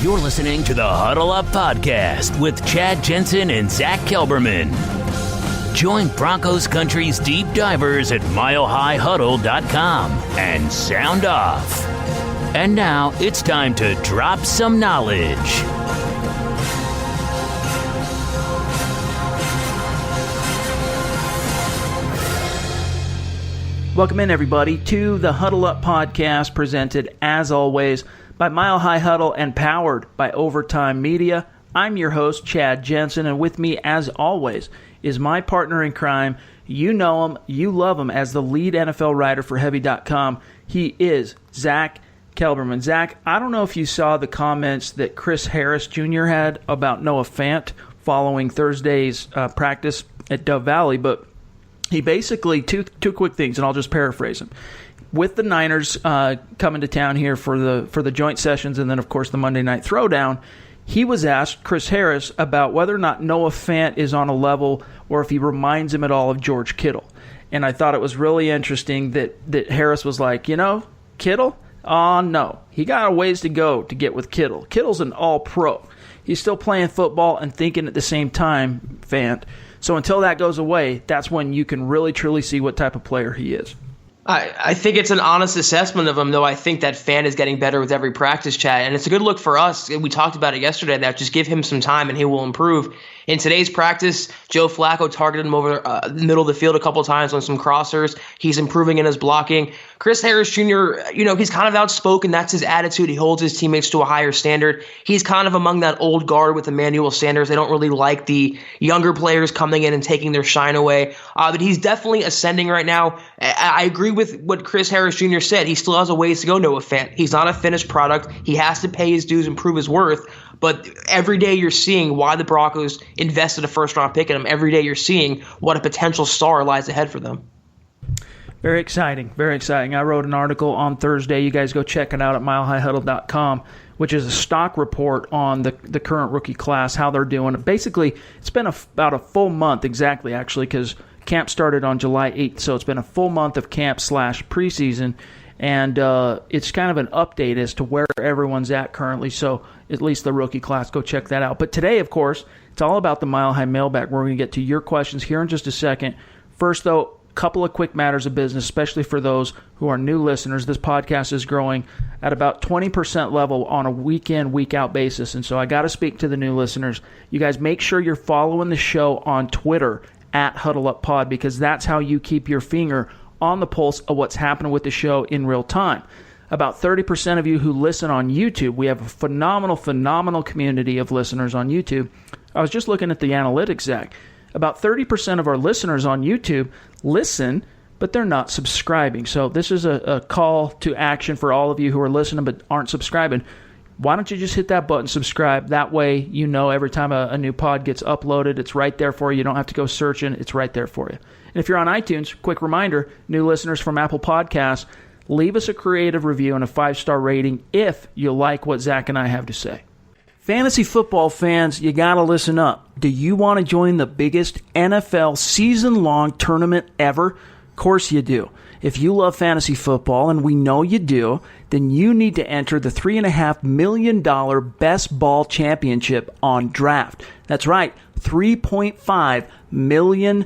You're listening to the Huddle Up Podcast with Chad Jensen and Zack Kelberman. Join Broncos Country's deep divers at milehighhuddle.com and sound off. And now it's time to drop some knowledge. Welcome in, everybody, to the Huddle Up Podcast, presented, as always, by Mile High Huddle and powered by Overtime Media. I'm your host, Chad Jensen, and with me, as always, is my partner in crime. You know him, you love him as the lead NFL writer for Heavy.com. He is Zack Kelberman. Zack, I don't know if you saw the comments that Chris Harris Jr. had about Noah Fant following Thursday's practice at Dove Valley, but he basically, two quick things, and I'll just paraphrase him. With the Niners coming to town here for the joint sessions and then, of course, the Monday Night Throwdown, he was asked, Chris Harris, about whether or not Noah Fant is on a level or if he reminds him at all of George Kittle. And I thought it was really interesting that Harris was like, Kittle? Oh, no. He got a ways to go to get with Kittle. Kittle's an all-pro. He's still playing football and thinking at the same time, Fant. So until that goes away, that's when you can really, truly see what type of player he is. I think it's an honest assessment of him, though. I think that Fant is getting better with every practice, Chad, and it's a good look for us. We talked about it yesterday, that just give him some time and he will improve. In today's practice, Joe Flacco targeted him over the middle of the field a couple of times on some crossers. He's improving in his blocking. Chris Harris Jr., he's kind of outspoken. That's his attitude. He holds his teammates to a higher standard. He's kind of among that old guard with Emmanuel Sanders. They don't really like the younger players coming in and taking their shine away. But he's definitely ascending right now. I agree with what Chris Harris Jr. said. He still has a ways to go, Noah Fant. He's not a finished product. He has to pay his dues and prove his worth. But every day you're seeing why the Broncos invested a first-round pick in him. Every day you're seeing what a potential star lies ahead for them. Very exciting, very exciting. I wrote an article on Thursday. You guys go check it out at milehighhuddle.com, which is a stock report on the current rookie class, how they're doing. Basically, it's been about a full month, exactly, actually, because camp started on July 8th, so it's been a full month of camp / preseason, and it's kind of an update as to where everyone's at currently, so at least the rookie class, go check that out. But today, of course, it's all about the Mile High Mailbag. We're going to get to your questions here in just a second. First, though, a couple of quick matters of business, especially for those who are new listeners. This podcast is growing at about 20% level on a week-in, week-out basis, and so I got to speak to the new listeners. You guys make sure you're following the show on Twitter at HuddleUpPod, because that's how you keep your finger on the pulse of what's happening with the show in real time. About 30% of you who listen on YouTube, we have a phenomenal community of listeners on YouTube. I was just looking at the analytics, Zach. About 30% of our listeners on YouTube listen, but they're not subscribing. So this is a call to action for all of you who are listening but aren't subscribing. Why don't you just hit that button, subscribe? That way you know every time a new pod gets uploaded, it's right there for you. You don't have to go searching. It's right there for you. And if you're on iTunes, quick reminder, new listeners from Apple Podcasts, leave us a creative review and a 5-star rating if you like what Zach and I have to say. Fantasy football fans, you got to listen up. Do you want to join the biggest NFL season-long tournament ever? Of course you do. If you love fantasy football, and we know you do, then you need to enter the $3.5 million Best Ball Championship on Draft. That's right, $3.5 million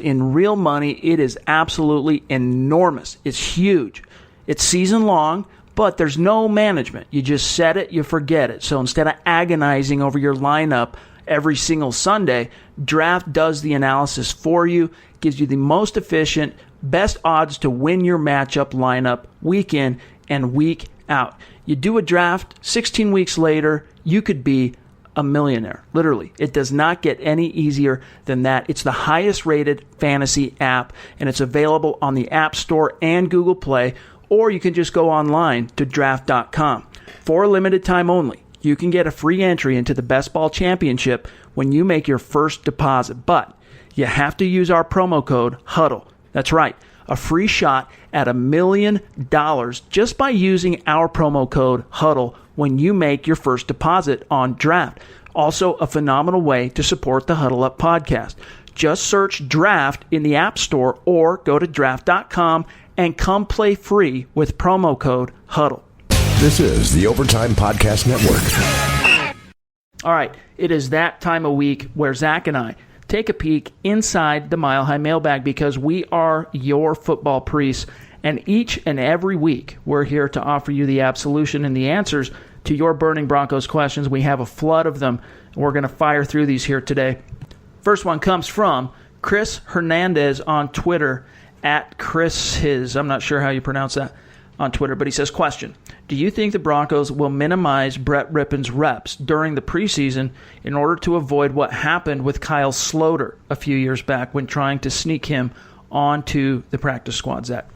in real money. It is absolutely enormous. It's huge. It's season long, but there's no management. You just set it, you forget it. So instead of agonizing over your lineup every single Sunday, Draft does the analysis for you, gives you the most efficient, best odds to win your matchup lineup week in and week out. You do a draft, 16 weeks later, you could be a millionaire. Literally. It does not get any easier than that. It's the highest rated fantasy app, and it's available on the App Store and Google Play, or you can just go online to draft.com. For a limited time only, you can get a free entry into the Best Ball Championship when you make your first deposit, but you have to use our promo code HUDDLE. That's right, a free shot at $1 million just by using our promo code HUDDLE when you make your first deposit on Draft. Also, a phenomenal way to support the Huddle Up podcast. Just search Draft in the App Store or go to draft.com and come play free with promo code HUDDLE. This is the Overtime Podcast Network. All right, it is that time of week where Zach and I take a peek inside the Mile High Mailbag because we are your football priests, and each and every week we're here to offer you the absolution and the answers to your burning Broncos questions. We have a flood of them. We're going to fire through these here today. First one comes from Chris Hernandez on Twitter, at Chris His. I'm not sure how you pronounce that on Twitter, but he says, question, do you think the Broncos will minimize Brett Ripon's reps during the preseason in order to avoid what happened with Kyle Sloter a few years back when trying to sneak him onto the practice squad, Zach?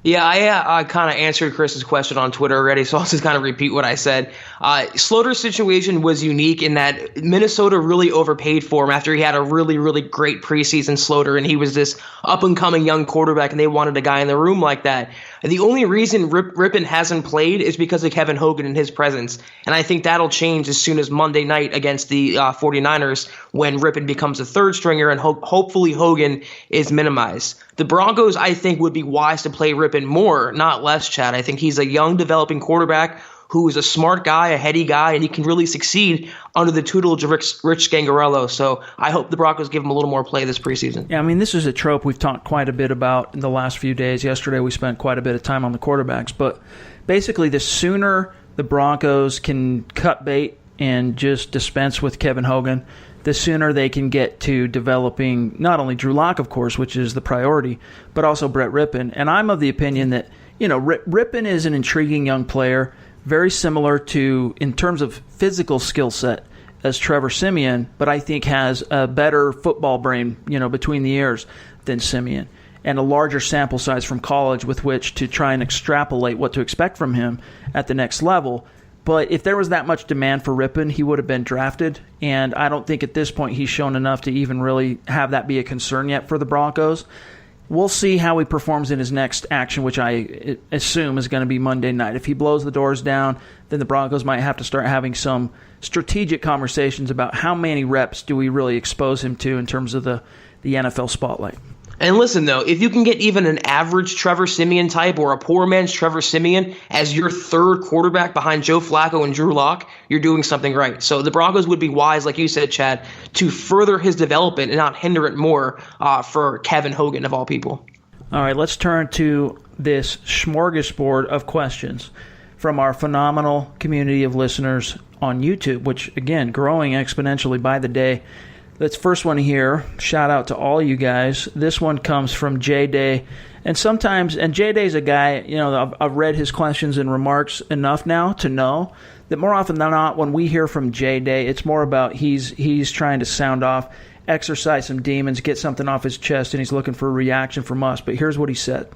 Yeah, I kind of answered Chris's question on Twitter already, so I'll just kind of repeat what I said. Sloter's situation was unique in that Minnesota really overpaid for him after he had a really, really great preseason, Sloter, and he was this up-and-coming young quarterback, and they wanted a guy in the room like that. And the only reason Ripon hasn't played is because of Kevin Hogan and his presence, and I think that'll change as soon as Monday night against the 49ers when Ripon becomes a third stringer and hopefully Hogan is minimized. The Broncos, I think, would be wise to play Ripon more, not less, Chad. I think he's a young, developing quarterback who is a smart guy, a heady guy, and he can really succeed under the tutelage of Rich Scangarello. So I hope the Broncos give him a little more play this preseason. Yeah, I mean, this is a trope we've talked quite a bit about in the last few days. Yesterday we spent quite a bit of time on the quarterbacks. But basically, the sooner the Broncos can cut bait and just dispense with Kevin Hogan, the sooner they can get to developing not only Drew Lock, of course, which is the priority, but also Brett Ripon. And I'm of the opinion that, Ripon is an intriguing young player, very similar to, in terms of physical skill set, as Trevor Siemian, but I think has a better football brain, between the ears than Siemian, and a larger sample size from college with which to try and extrapolate what to expect from him at the next level. But if there was that much demand for Ripon, he would have been drafted, and I don't think at this point he's shown enough to even really have that be a concern yet for the Broncos. We'll see how he performs in his next action, which I assume is going to be Monday night. If he blows the doors down, then the Broncos might have to start having some strategic conversations about how many reps do we really expose him to in terms of the NFL spotlight. And listen, though, if you can get even an average Trevor Siemian type or a poor man's Trevor Siemian as your third quarterback behind Joe Flacco and Drew Lock, you're doing something right. So the Broncos would be wise, like you said, Chad, to further his development and not hinder it more for Kevin Hogan, of all people. All right, let's turn to this smorgasbord of questions from our phenomenal community of listeners on YouTube, which, again, growing exponentially by the day. This first one here, shout out to all you guys. This one comes from Jada. And Jada's a guy, I've read his questions and remarks enough now to know that more often than not, when we hear from Jada, it's more about he's trying to sound off, exercise some demons, get something off his chest, and he's looking for a reaction from us. But here's what he said.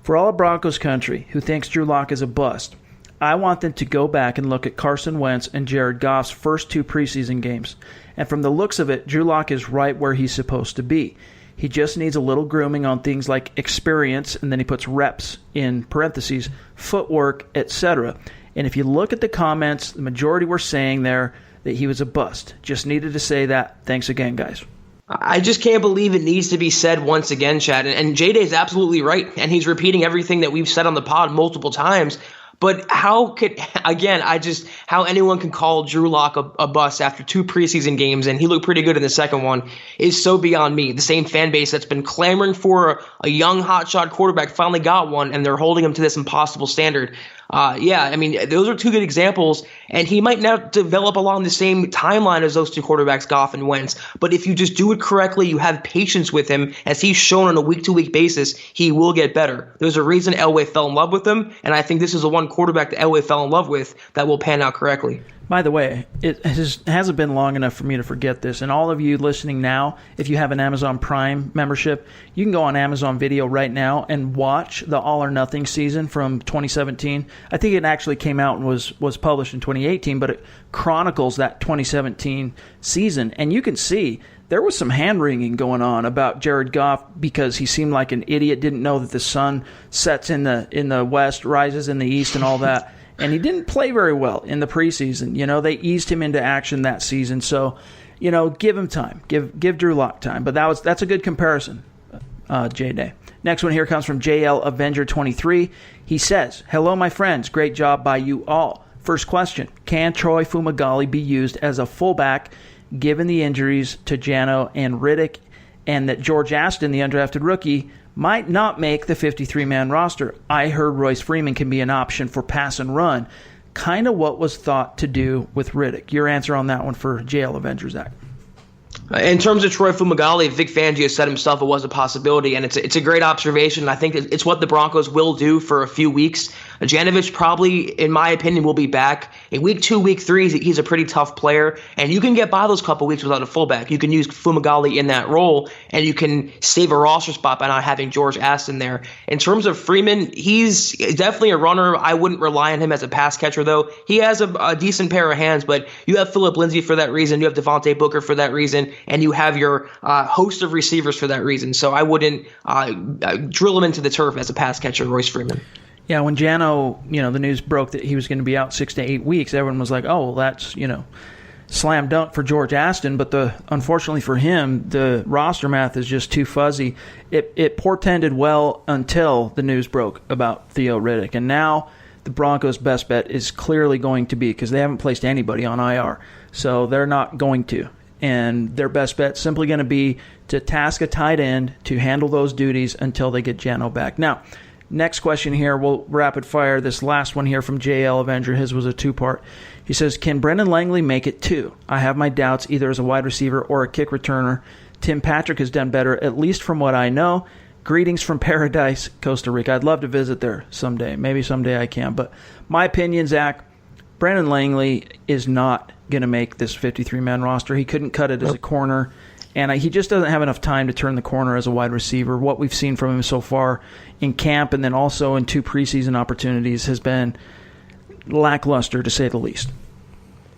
For all of Broncos country who thinks Drew Lock is a bust, I want them to go back and look at Carson Wentz and Jared Goff's first two preseason games. And from the looks of it, Drew Lock is right where he's supposed to be. He just needs a little grooming on things like experience, and then he puts reps in parentheses, footwork, etc. And if you look at the comments, the majority were saying there that he was a bust. Just needed to say that. Thanks again, guys. I just can't believe it needs to be said once again, Chad. And Jada is absolutely right, and he's repeating everything that we've said on the pod multiple times. But how anyone can call Drew Lock a bust after two preseason games, and he looked pretty good in the second one, is so beyond me. The same fan base that's been clamoring for a young hotshot quarterback finally got one, and they're holding him to this impossible standard. Those are two good examples, and he might not develop along the same timeline as those two quarterbacks, Goff and Wentz. But if you just do it correctly, you have patience with him, as he's shown on a week-to-week basis, he will get better. There's a reason Elway fell in love with him, and I think this is the one quarterback that Elway fell in love with that will pan out correctly. By the way, it hasn't been long enough for me to forget this. And all of you listening now, if you have an Amazon Prime membership, you can go on Amazon Video right now and watch the All or Nothing season from 2017. I think it actually came out and was published in 2018, but it chronicles that 2017 season. And you can see there was some hand-wringing going on about Jared Goff because he seemed like an idiot, didn't know that the sun sets in the west, rises in the east, and all that. And he didn't play very well in the preseason. They eased him into action that season. So, give him time. Give Drew Lock time. But that's a good comparison. Jada. Next one here comes from JL Avenger 23. He says, "Hello, my friends. Great job by you all. First question, can Troy Fumagalli be used as a fullback given the injuries to Jano and Riddick, and that George Aston, the undrafted rookie, might not make the 53-man roster? I heard Royce Freeman can be an option for pass and run. Kind of what was thought to do with Riddick." Your answer on that one for JL Avenger, Zach. In terms of Troy Fumagalli, Vic Fangio said himself it was a possibility, and it's a great observation. I think it's what the Broncos will do for a few weeks. Janovich probably, in my opinion, will be back. In week 2, week 3, he's a pretty tough player, and you can get by those couple weeks without a fullback. You can use Fumagalli in that role, and you can save a roster spot by not having George Aston there. In terms of Freeman, he's definitely a runner. I wouldn't rely on him as a pass catcher, though. He has a decent pair of hands, but you have Phillip Lindsay for that reason. You have Devontae Booker for that reason, and you have your host of receivers for that reason. So I wouldn't drill him into the turf as a pass catcher, Royce Freeman. Yeah, when Jano, the news broke that he was going to be out 6 to 8 weeks, everyone was like, oh, well, that's, slam dunk for George Aston. But unfortunately for him, the roster math is just too fuzzy. It portended well until the news broke about Theo Riddick. And now the Broncos' best bet is clearly going to be, because they haven't placed anybody on IR, so they're not going to. And their best bet simply going to be to task a tight end to handle those duties until they get Jano back. Now, next question here, we'll rapid fire this last one here from JL Avenger. His was a 2-part. He says, can Brendan Langley make it too? I have my doubts either as a wide receiver or a kick returner. Tim Patrick has done better, at least from what I know. Greetings from Paradise, Costa Rica. I'd love to visit there someday. Maybe someday I can. But my opinion, Zach, Brendan Langley is not going to make this 53-man roster. He couldn't cut it as a corner, and he just doesn't have enough time to turn the corner as a wide receiver. What we've seen from him so far in camp and then also in 2 preseason opportunities has been lackluster, to say the least.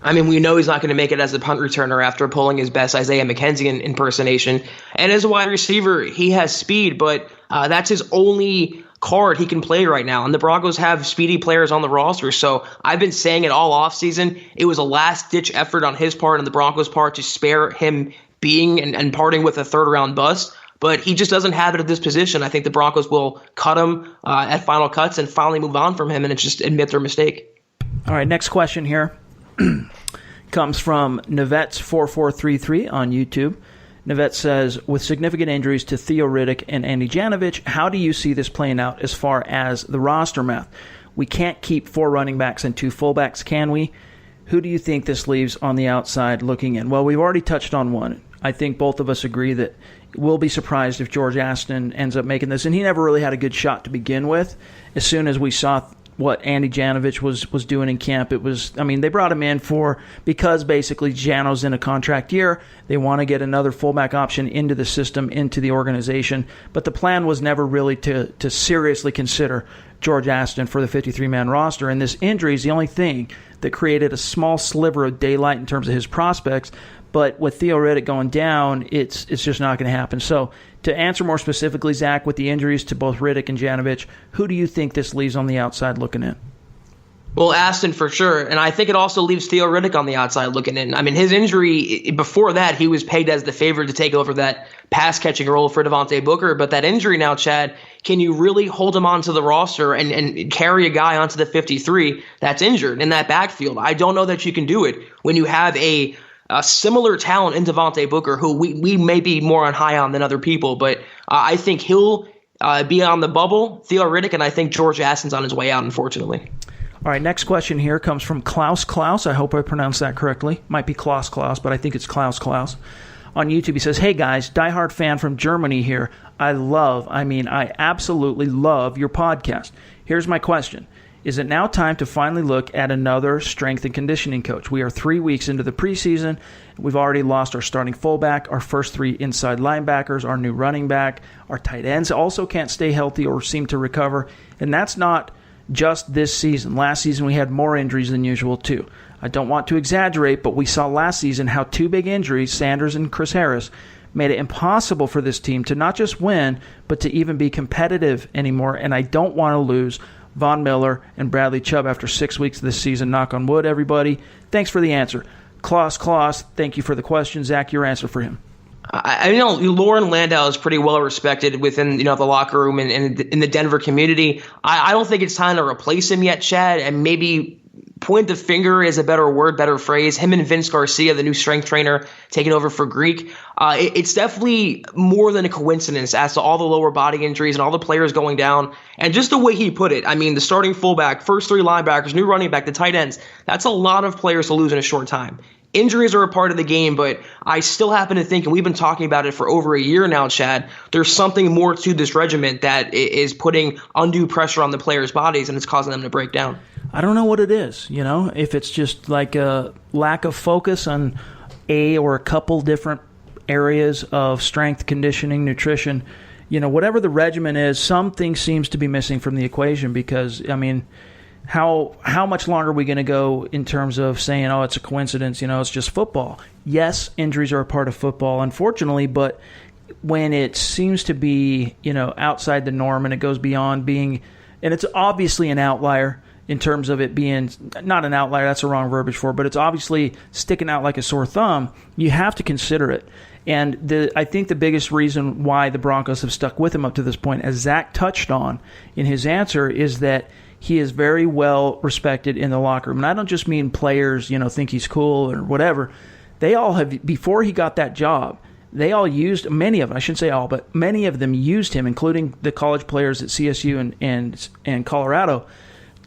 I mean, we know he's not going to make it as a punt returner after pulling his best Isaiah McKenzie impersonation. And as a wide receiver, he has speed, but that's his only card he can play right now. And the Broncos have speedy players on the roster. So I've been saying it all offseason. It was a last-ditch effort on his part and the Broncos' part to spare him being and parting with a third-round bust. But he just doesn't have it at this position. I think the Broncos will cut him at final cuts and finally move on from him and just admit their mistake. All right, next question here comes from Navets4433 on YouTube. Navette says, with significant injuries to Theo Riddick and Andy Janovich, how do you see this playing out as far as the roster math? We can't keep 4 running backs and 2 fullbacks, can we? Who do you think this leaves on the outside looking in? Well, we've already touched on one. I think both of us agree that we'll be surprised if George Aston ends up making this. And he never really had a good shot to begin with. As soon as we saw what Andy Janovich was doing in camp, they brought him in because basically Jano's in a contract year. They want to get another fullback option into the system, into the organization. But the plan was never really to seriously consider George Aston for the 53-man roster. And this injury is the only thing that created a small sliver of daylight in terms of his prospects. But with Theo Riddick going down, it's just not going to happen. So to answer more specifically, Zach, with the injuries to both Riddick and Janovich, who do you think this leaves on the outside looking in? Well, Aston for sure, and I think it also leaves Theo Riddick on the outside looking in. I mean, his injury, before that, he was pegged as the favorite to take over that pass-catching role for Devontae Booker, but that injury now, Chad, can you really hold him onto the roster and carry a guy onto the 53 that's injured in that backfield? I don't know that you can do it when you have a similar talent in Devontae Booker, who we may be more on high on than other people, but I think he'll be on the bubble, Theo Riddick, and I think George Aston's on his way out, unfortunately. All right, next question here comes from Klaus. I hope I pronounced that correctly. Might be Klaus, but I think it's Klaus. On YouTube, he says, hey guys, diehard fan from Germany here. I absolutely love your podcast. Here's my question. Is it now time to finally look at another strength and conditioning coach? We are 3 weeks into the preseason. We've already lost our starting fullback, our first 3 inside linebackers, our new running back. Our tight ends also can't stay healthy or seem to recover. And that's not just this season. Last season we had more injuries than usual too. I don't want to exaggerate, but we saw last season how 2 big injuries, Sanders and Chris Harris, made it impossible for this team to not just win, but to even be competitive anymore. And I don't want to lose Von Miller and Bradley Chubb after 6 weeks of this season. Knock on wood, everybody. Thanks for the answer. Klaus, thank you for the question. Zach, your answer for him. I know Lauren Landau is pretty well respected within the locker room and in the Denver community. I don't think it's time to replace him yet, Chad, and maybe point the finger is a better word, better phrase. Him and Vince Garcia, the new strength trainer, taking over for Greek. It's definitely more than a coincidence as to all the lower body injuries and all the players going down. And just the way he put it, I mean, the starting fullback, first three linebackers, new running back, the tight ends, that's a lot of players to lose in a short time. Injuries are a part of the game, but I still happen to think, and we've been talking about it for over a year now, Chad, there's something more to this regiment that is putting undue pressure on the players' bodies, and it's causing them to break down. I don't know what it is, if it's just like a lack of focus on a or a couple different areas of strength, conditioning, nutrition. Whatever the regimen is, something seems to be missing from the equation because, I mean, how much longer are we going to go in terms of saying, oh, it's a coincidence, it's just football? Yes, injuries are a part of football, unfortunately, but when it seems to be, outside the norm and it goes beyond being, and it's obviously an outlier in terms of it being, not an outlier, that's the wrong verbiage for it, but it's obviously sticking out like a sore thumb, you have to consider it. And I think the biggest reason why the Broncos have stuck with him up to this point, as Zach touched on in his answer, is that he is very well respected in the locker room. And I don't just mean players, think he's cool or whatever. They all have, before he got that job, they all used, many of them, I shouldn't say all, but many of them used him, including the college players at CSU and Colorado,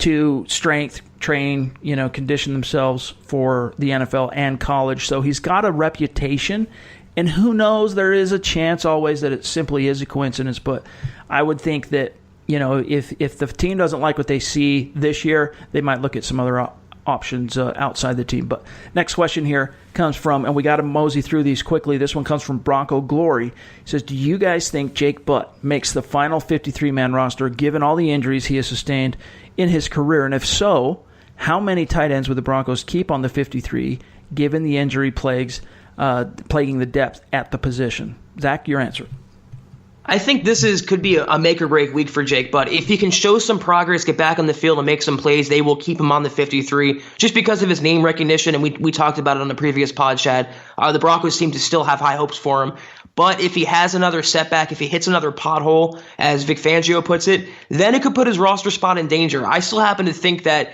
to strength train, condition themselves for the NFL and college. So he's got a reputation, and who knows, there is a chance always that it simply is a coincidence, but I would think that, if the team doesn't like what they see this year, they might look at some other options outside the team. But next question here comes from, and we got to mosey through these quickly. This one comes from Bronco Glory. He says, do you guys think Jake Butt makes the final 53-man roster given all the injuries he has sustained in his career? And if so, how many tight ends would the Broncos keep on the 53 given the injury plaguing the depth at the position? Zach, your answer. I think this could be a make or break week for Jake Butt. If he can show some progress, get back on the field and make some plays, they will keep him on the 53 just because of his name recognition. And we talked about it on the previous pod, Chad. The Broncos seem to still have high hopes for him. But if he has another setback, if he hits another pothole, as Vic Fangio puts it, then it could put his roster spot in danger. I still happen to think that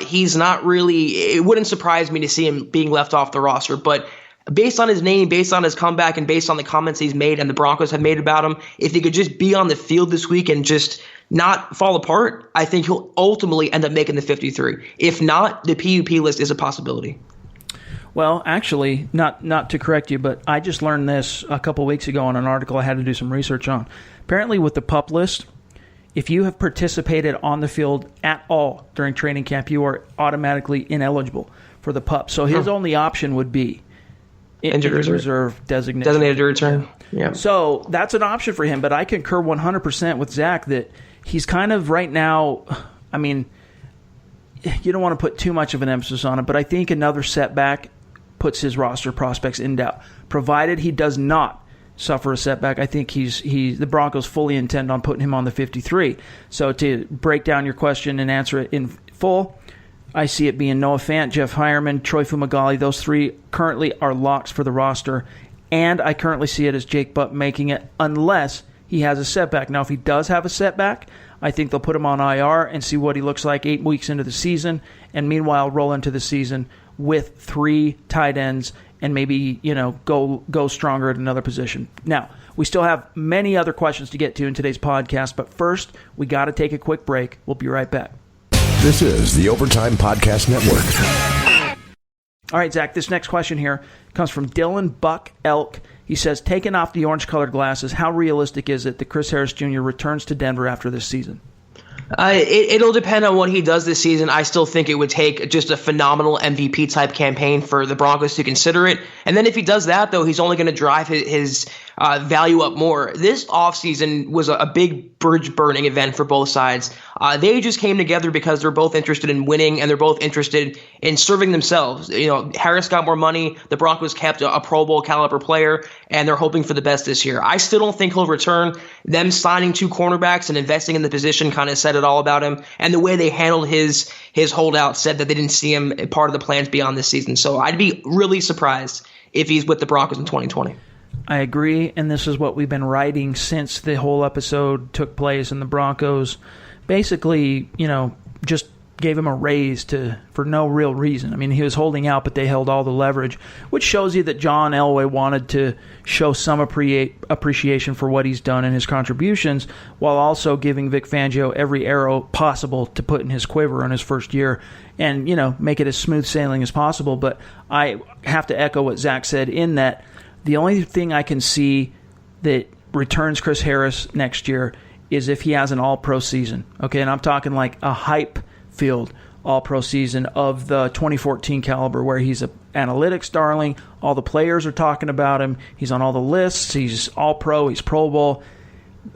he's not really, it wouldn't surprise me to see him being left off the roster. But based on his name, based on his comeback, and based on the comments he's made and the Broncos have made about him, if he could just be on the field this week and just not fall apart, I think he'll ultimately end up making the 53. If not, the PUP list is a possibility. Well, actually, not to correct you, but I just learned this a couple weeks ago on an article I had to do some research on. Apparently with the PUP list, if you have participated on the field at all during training camp, you are automatically ineligible for the PUP. So his only option would be injured reserve designation. Designated to return. Yeah. So that's an option for him, but I concur 100% with Zach that he's kind of right now, I mean, you don't want to put too much of an emphasis on it, but I think another setback puts his roster prospects in doubt. Provided he does not suffer a setback, I think the Broncos fully intend on putting him on the 53. So to break down your question and answer it in full, I see it being Noah Fant, Jeff Heuerman, Troy Fumagalli. Those three currently are locks for the roster. And I currently see it as Jake Butt making it unless he has a setback. Now, if he does have a setback, I think they'll put him on IR and see what he looks like 8 weeks into the season. And meanwhile, roll into the season with 3 tight ends and maybe, go stronger at another position. Now, we still have many other questions to get to in today's podcast. But first, we got to take a quick break. We'll be right back. This is the Overtime Podcast Network. All right, Zach, this next question here comes from Dylan Buck Elk. He says, taking off the orange-colored glasses, how realistic is it that Chris Harris Jr. returns to Denver after this season? It'll depend on what he does this season. I still think it would take just a phenomenal MVP-type campaign for the Broncos to consider it. And then if he does that, though, he's only going to drive his value up more. This offseason was a big bridge-burning event for both sides. They just came together because they're both interested in winning, and they're both interested in serving themselves. Harris got more money. The Broncos kept a Pro Bowl caliber player, and they're hoping for the best this year. I still don't think he'll return. Them signing 2 cornerbacks and investing in the position kind of said it all about him. And the way they handled his holdout said that they didn't see him part of the plans beyond this season. So I'd be really surprised if he's with the Broncos in 2020. I agree, and this is what we've been writing since the whole episode took place, and the Broncos basically, just gave him a raise for no real reason. I mean, he was holding out, but they held all the leverage, which shows you that John Elway wanted to show some appreciation for what he's done and his contributions, while also giving Vic Fangio every arrow possible to put in his quiver in his first year and, make it as smooth sailing as possible. But I have to echo what Zach said in that the only thing I can see that returns Chris Harris next year is if he has an all-pro season. Okay, and I'm talking like a hype-filled all-pro season of the 2014 caliber where he's an analytics darling, all the players are talking about him, he's on all the lists, he's all-pro, he's Pro Bowl.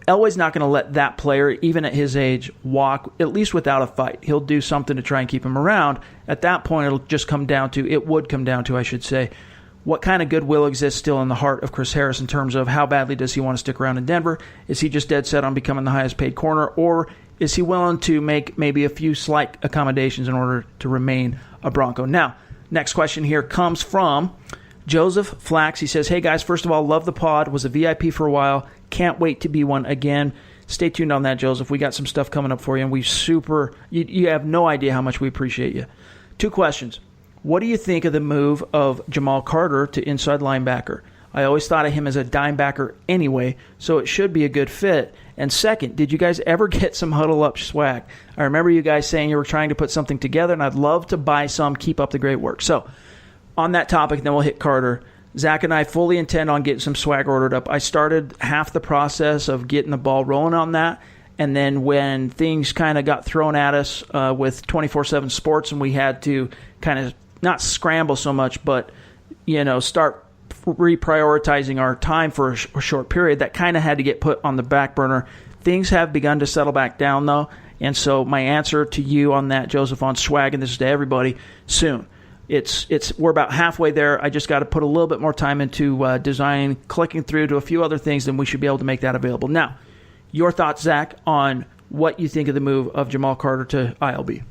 Elway's not going to let that player, even at his age, walk, at least without a fight. He'll do something to try and keep him around. At that point, it would come down to, I should say, what kind of goodwill exists still in the heart of Chris Harris in terms of how badly does he want to stick around in Denver? Is he just dead set on becoming the highest paid corner, or is he willing to make maybe a few slight accommodations in order to remain a Bronco? Now, next question here comes from Joseph Flax. He says, hey guys, first of all, love the pod, was a VIP for a while, can't wait to be one again. Stay tuned on that, Joseph. We got some stuff coming up for you, and you have no idea how much we appreciate you. 2 questions. What do you think of the move of Jamaal Carter to inside linebacker? I always thought of him as a dime backer anyway, so it should be a good fit. And second, did you guys ever get some huddle up swag? I remember you guys saying you were trying to put something together, and I'd love to buy some. Keep up the great work. So on that topic, then we'll hit Carter. Zach and I fully intend on getting some swag ordered up. I started half the process of getting the ball rolling on that. And then when things kind of got thrown at us with 24/7 Sports and we had to kind of not scramble so much, but, start reprioritizing our time for a short period, that kind of had to get put on the back burner. Things have begun to settle back down, though. And so my answer to you on that, Joseph, on swag, and this is to everybody, soon. We're about halfway there. I just got to put a little bit more time into design, clicking through to a few other things, and we should be able to make that available. Now, your thoughts, Zach, on what you think of the move of Jamaal Carter to ILB.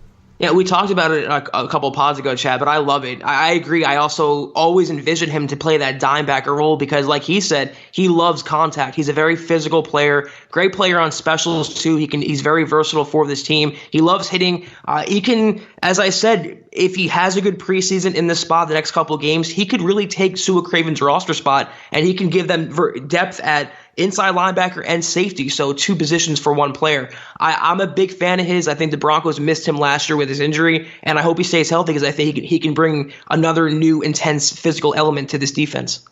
Yeah, we talked about it a couple of pods ago, Chad, but I love it. I agree. I also always envisioned him to play that dime backer role because, like he said, he loves contact. He's a very physical player, great player on specials too. He's very versatile for this team. He loves hitting. He can, as I said, if he has a good preseason in this spot the next couple of games, he could really take Sua Craven's roster spot, and he can give them depth at inside linebacker and safety, so 2 positions for 1 player. I'm a big fan of his. I think the Broncos missed him last year with his injury, and I hope he stays healthy because I think he can bring another new intense physical element to this defense.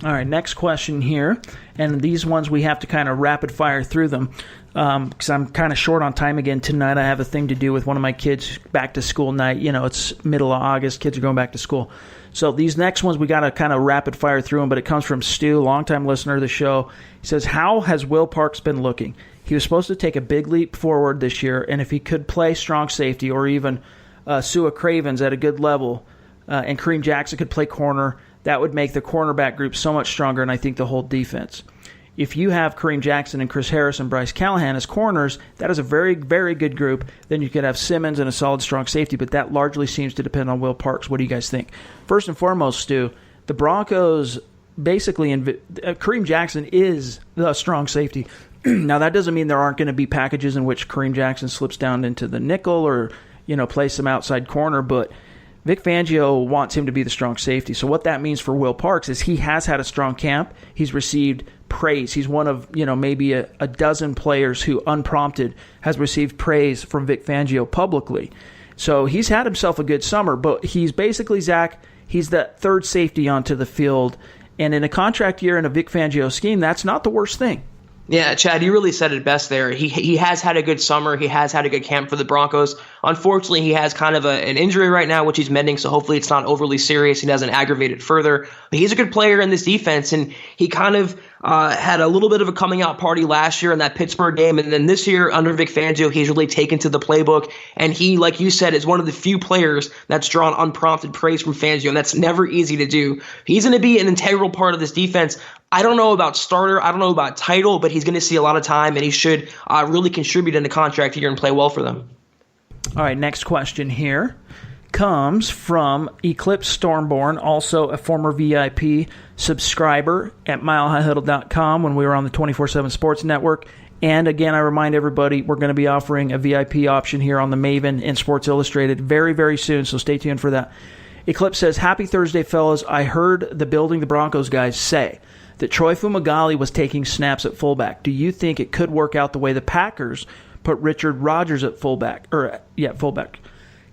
All right, next question here, and these ones we have to kind of rapid fire through them because I'm kind of short on time again tonight. I have a thing to do with one of my kids' back to school night. It's middle of August, kids are going back to school. So these next ones we got to kind of rapid fire through them, but it comes from Stu, longtime listener of the show. He says, how has Will Parks been looking? He was supposed to take a big leap forward this year, and if he could play strong safety or even Sua Cravens at a good level and Kareem Jackson could play corner, that would make the cornerback group so much stronger, and I think the whole defense. If you have Kareem Jackson and Chris Harris and Bryce Callahan as corners, that is a very, very good group. Then you could have Simmons and a solid, strong safety, but that largely seems to depend on Will Parks. What do you guys think? First and foremost, Stu, the Broncos basically, Kareem Jackson is the strong safety. Now, that doesn't mean there aren't going to be packages in which Kareem Jackson slips down into the nickel or, plays some outside corner, but Vic Fangio wants him to be the strong safety. So what that means for Will Parks is he has had a strong camp. He's received praise. He's one of, maybe a dozen players who, unprompted, has received praise from Vic Fangio publicly. So he's had himself a good summer, but he's basically, Zach, he's that third safety onto the field. And in a contract year in a Vic Fangio scheme, that's not the worst thing. Yeah, Chad, you really said it best there. He has had a good summer. He has had a good camp for the Broncos. Unfortunately, he has kind of an injury right now, which he's mending, so hopefully it's not overly serious. He doesn't aggravate it further. But he's a good player in this defense, and he kind of had a little bit of a coming out party last year in that Pittsburgh game, and then this year under Vic Fangio, he's really taken to the playbook, and he, like you said, is one of the few players that's drawn unprompted praise from Fangio, and that's never easy to do. He's going to be an integral part of this defense. I don't know about starter, I don't know about title, but he's going to see a lot of time, and he should really contribute in the contract year and play well for them. All right, next question here comes from Eclipse Stormborn, also a former VIP subscriber at milehighhuddle.com when we were on the 24/7 Sports Network. And again, I remind everybody, we're going to be offering a VIP option here on the Maven and Sports Illustrated very, very soon, so stay tuned for that. Eclipse says, happy Thursday, fellas. I heard the Building the Broncos guys say that Troy Fumagalli was taking snaps at fullback. Do you think it could work out the way the Packers put Richard Rodgers at fullback? Fullback.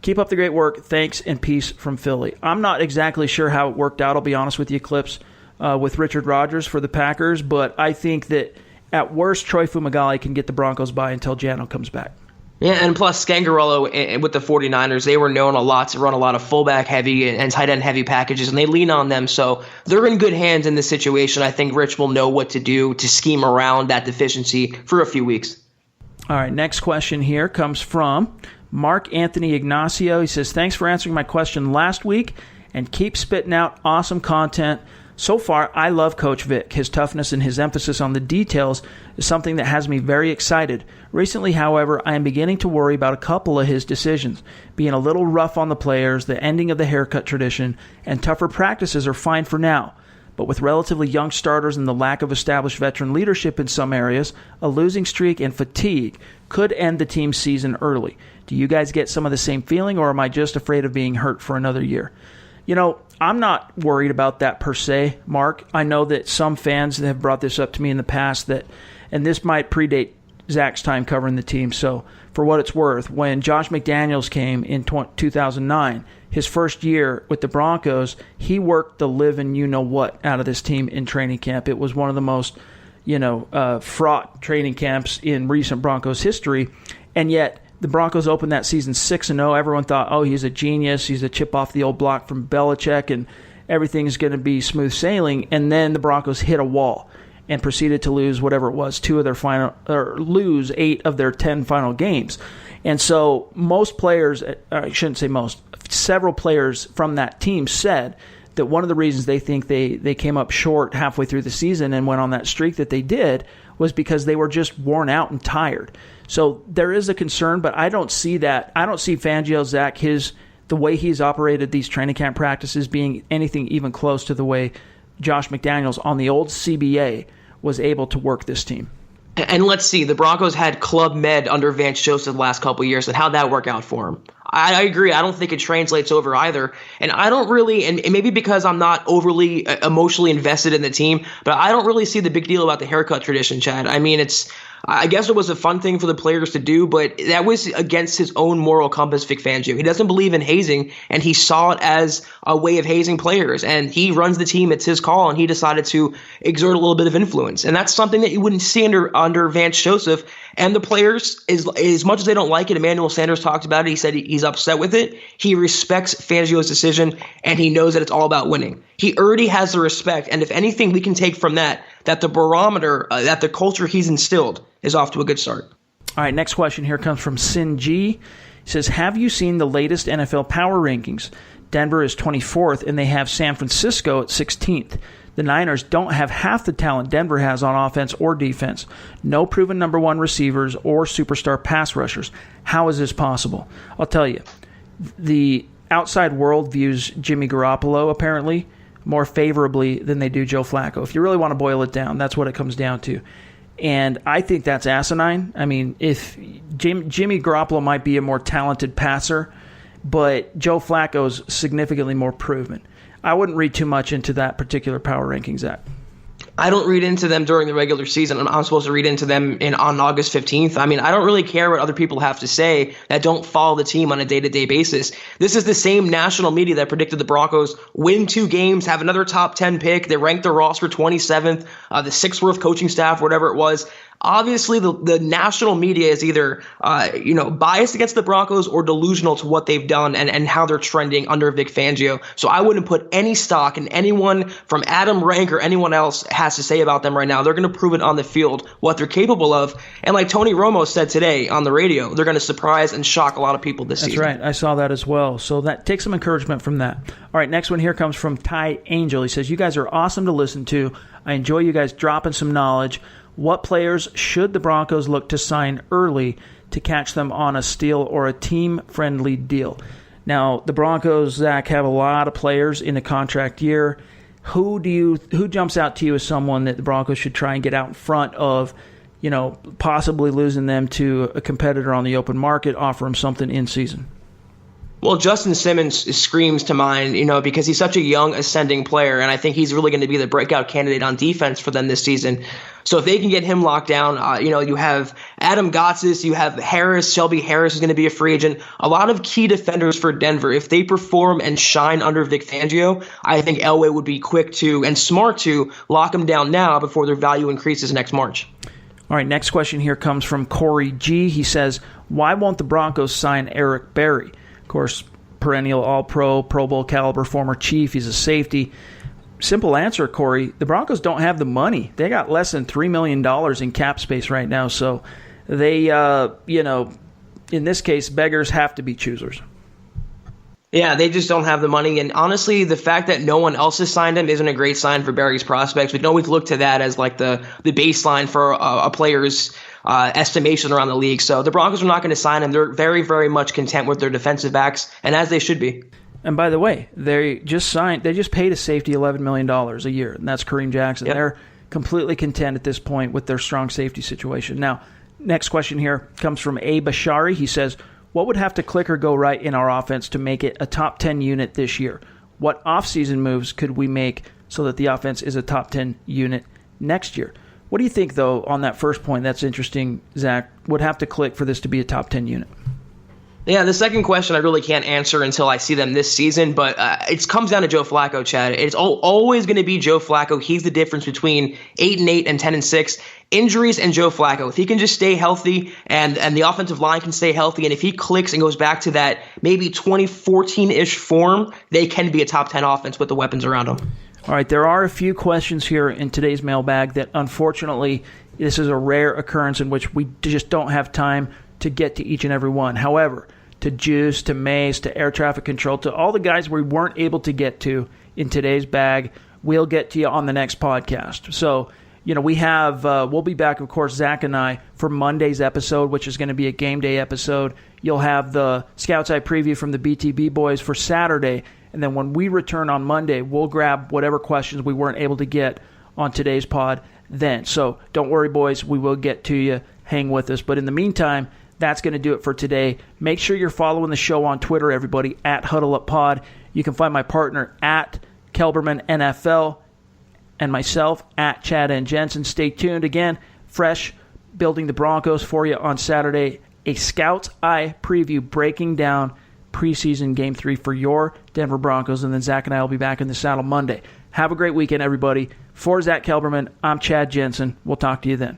Keep up the great work. Thanks and peace from Philly. I'm not exactly sure how it worked out, I'll be honest with you, Eclipse, with Richard Rodgers for the Packers, but I think that at worst, Troy Fumagalli can get the Broncos by until Jano comes back. Yeah, and plus Scangarello with the 49ers, they were known a lot to run a lot of fullback heavy and tight end heavy packages, and they lean on them. So they're in good hands in this situation. I think Rich will know what to do to scheme around that deficiency for a few weeks. All right, next question here comes from Marc Anthony Ignacio. He says, thanks for answering my question last week and keep spitting out awesome content. So far, I love Coach Vic. His toughness and his emphasis on the details is something that has me very excited. Recently, however, I am beginning to worry about a couple of his decisions. Being a little rough on the players, the ending of the haircut tradition, and tougher practices are fine for now. But with relatively young starters and the lack of established veteran leadership in some areas, a losing streak and fatigue could end the team's season early. Do you guys get some of the same feeling, or am I just afraid of being hurt for another year? You know, I'm not worried about that per se, Mark. I know that some fans have brought this up to me in the past, and this might predate Zach's time covering the team. So for what it's worth, when Josh McDaniels came in 2009, his first year with the Broncos, he worked the living you-know-what out of this team in training camp. It was one of the most, fraught training camps in recent Broncos history, and yet the Broncos opened that season 6-0. Everyone thought, oh, he's a genius. He's a chip off the old block from Belichick, and everything's going to be smooth sailing. And then the Broncos hit a wall and proceeded to lose whatever it was, lose 8 of their 10 final games. And so most players, I shouldn't say most, several players from that team said that one of the reasons they think they came up short halfway through the season and went on that streak that they did was because they were just worn out and tired. So there is a concern, but I don't see that. I don't see Fangio, Zach, the way he's operated these training camp practices being anything even close to the way Josh McDaniels on the old CBA was able to work this team. And let's see, the Broncos had Club Med under Vance Joseph the last couple of years, and how'd that work out for him? I agree. I don't think it translates over either. And I don't really, and maybe because I'm not overly emotionally invested in the team, but I don't really see the big deal about the haircut tradition, Chad. I mean, I guess it was a fun thing for the players to do, but that was against his own moral compass, Vic Fangio. He doesn't believe in hazing, and he saw it as a way of hazing players. And he runs the team. It's his call, and he decided to exert a little bit of influence. And that's something that you wouldn't see under Vance Joseph. And the players, as much as they don't like it, Emmanuel Sanders talked about it. He said he's upset with it. He respects Fangio's decision, and he knows that it's all about winning. He already has the respect, and if anything, we can take from that the barometer, that the culture he's instilled is off to a good start. All right, next question here comes from Sin G. He says, have you seen the latest NFL power rankings? Denver is 24th, and they have San Francisco at 16th. The Niners don't have half the talent Denver has on offense or defense. No proven number one receivers or superstar pass rushers. How is this possible? I'll tell you. The outside world views Jimmy Garoppolo, apparently, more favorably than they do Joe Flacco. If you really want to boil it down, that's what it comes down to. And I think that's asinine. I mean, if Jimmy Garoppolo might be a more talented passer, but Joe Flacco's significantly more proven. I wouldn't read too much into that particular power rankings, Zach. I don't read into them during the regular season. I'm supposed to read into them on August 15th. I mean, I don't really care what other people have to say that don't follow the team on a day-to-day basis. This is the same national media that predicted the Broncos win 2 games, have another top 10 pick. They ranked the roster 27th, the 6th worst coaching staff, whatever it was. Obviously, the national media is either biased against the Broncos or delusional to what they've done and how they're trending under Vic Fangio. So I wouldn't put any stock in anyone from Adam Rank or anyone else has to say about them right now. They're going to prove it on the field what they're capable of. And like Tony Romo said today on the radio, they're going to surprise and shock a lot of people this season. That's right. I saw that as well. So that takes some encouragement from that. All right, next one here comes from Ty Angel. He says, you guys are awesome to listen to. I enjoy you guys dropping some knowledge. What players should the Broncos look to sign early to catch them on a steal or a team-friendly deal? Now, the Broncos, Zach, have a lot of players in the contract year. Who jumps out to you as someone that the Broncos should try and get out in front of, possibly losing them to a competitor on the open market, offer them something in season? Well, Justin Simmons screams to mind, because he's such a young ascending player, and I think he's really going to be the breakout candidate on defense for them this season. So if they can get him locked down, you have Adam Gotsis, you have Harris, Shelby Harris is going to be a free agent. A lot of key defenders for Denver. If they perform and shine under Vic Fangio, I think Elway would be quick to and smart to lock them down now before their value increases next March. All right, next question here comes from Corey G. He says, why won't the Broncos sign Eric Berry? Of course, perennial All-Pro, Pro Bowl caliber former Chief. He's a safety. Simple answer, Corey. The Broncos don't have the money. They got less than $3 million in cap space right now. So they, in this case, beggars have to be choosers. Yeah, they just don't have the money. And honestly, the fact that no one else has signed him isn't a great sign for Berry's prospects. We can always look to that as like the baseline for a player's estimation around the league. So the Broncos are not going to sign him. They're very, very much content with their defensive backs, and as they should be. And by the way, they just paid a safety $11 million a year, and that's Kareem Jackson. Yep. They're completely content at this point with their strong safety situation. Now, next question here comes from A. Bashari. He says, what would have to click or go right in our offense to make it a top 10 unit this year? What offseason moves could we make so that the offense is a top 10 unit next year? What do you think, though, on that first point? That's interesting, Zach. Would have to click for this to be a top 10 unit? Yeah, the second question I really can't answer until I see them this season, but it comes down to Joe Flacco, Chad. It's always going to be Joe Flacco. He's the difference between 8-8 and 10-6. Injuries and Joe Flacco. If he can just stay healthy and the offensive line can stay healthy, and if he clicks and goes back to that maybe 2014-ish form, they can be a top 10 offense with the weapons around them. All right, there are a few questions here in today's mailbag that, unfortunately, this is a rare occurrence in which we just don't have time to get to each and every one. However, to Juice, to Mace, to air traffic control, to all the guys we weren't able to get to in today's bag, we'll get to you on the next podcast. So, we have, we'll be back, of course, Zach and I, for Monday's episode, which is going to be a game day episode. You'll have the Scouts Eye preview from the BTB boys for Saturday. And then when we return on Monday, we'll grab whatever questions we weren't able to get on today's pod then. So don't worry, boys. We will get to you. Hang with us. But in the meantime, that's going to do it for today. Make sure you're following the show on Twitter, everybody, at HuddleUpPod. You can find my partner at Kelberman NFL and myself at Chad and Jensen. Stay tuned. Again, fresh building the Broncos for you on Saturday. A Scouts Eye preview breaking down preseason Game 3 for your Denver Broncos. And then Zach and I will be back in the saddle Monday. Have a great weekend, everybody. For Zack Kelberman, I'm Chad Jensen. We'll talk to you then.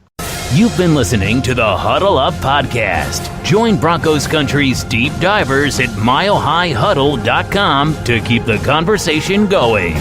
You've been listening to the Huddle Up Podcast. Join Broncos Country's deep divers at milehighhuddle.com to keep the conversation going.